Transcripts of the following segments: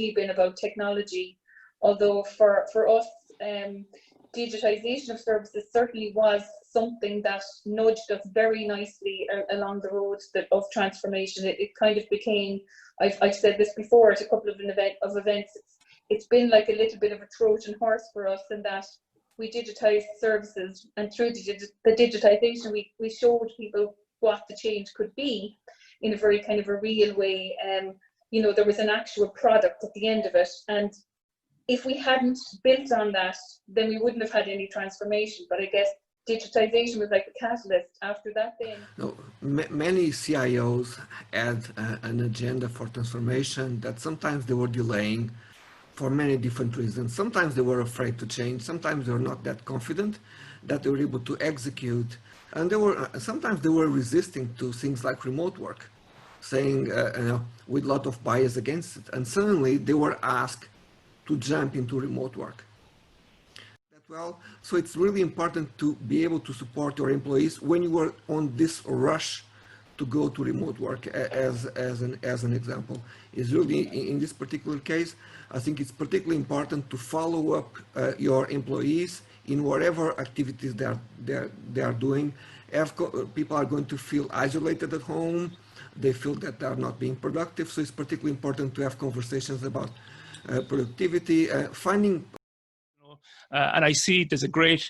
really been about technology, although for us, digitisation of services certainly was something that nudged us very nicely along the road of transformation. It kind of became, I've said this before at a couple of events, it's been like a little bit of a Trojan horse for us, in that we digitised services, and through the digitisation we showed people what the change could be in a very kind of a real way. You know, there was an actual product at the end of it, and if we hadn't built on that, then we wouldn't have had any transformation. But I guess digitisation was like a catalyst after that then. No, many CIOs had an agenda for transformation that sometimes they were delaying for many different reasons. Sometimes they were afraid to change, sometimes they were not that confident that they were able to execute, and sometimes they were resisting to things like remote work, saying, you know, with a lot of bias against it, and suddenly they were asked to jump into remote work. Well, so it's really important to be able to support your employees when you are on this rush to go to remote work. As an example, is really in this particular case, I think it's particularly important to follow up your employees in whatever activities they are doing. People are going to feel isolated at home. They feel that they are not being productive. So it's particularly important to have conversations about productivity, finding. And I see there's a great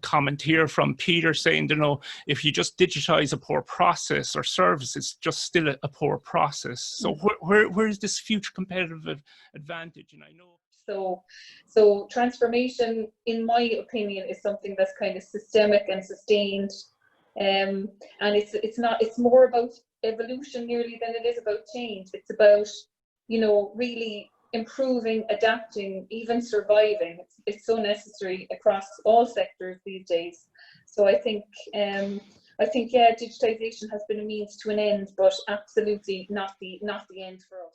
comment here from Peter saying, you know, if you just digitize a poor process or service, it's just still a poor process. So where is this future competitive advantage? And I know. So transformation, in my opinion, is something that's kind of systemic and sustained. And it's more about evolution nearly than it is about change. It's about, you know, really improving, adapting, even surviving. It's so necessary across all sectors these days. So I think yeah, digitisation has been a means to an end, but absolutely not the end for us.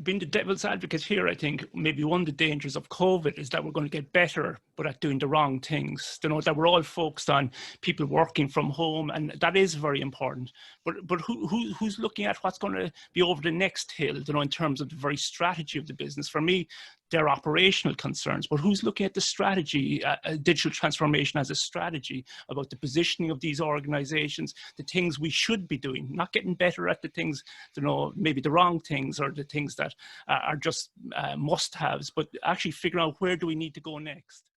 Being the devil's advocate here, I think maybe one of the dangers of COVID is that we're going to get better, but at doing the wrong things. You know, that we're all focused on people working from home, and that is very important. But who's looking at what's going to be over the next hill? You know, in terms of the very strategy of the business. For me, they're operational concerns, but who's looking at the strategy, digital transformation as a strategy, about the positioning of these organizations, the things we should be doing, not getting better at the things, you know, maybe the wrong things or the things that are just must-haves, but actually figuring out where do we need to go next.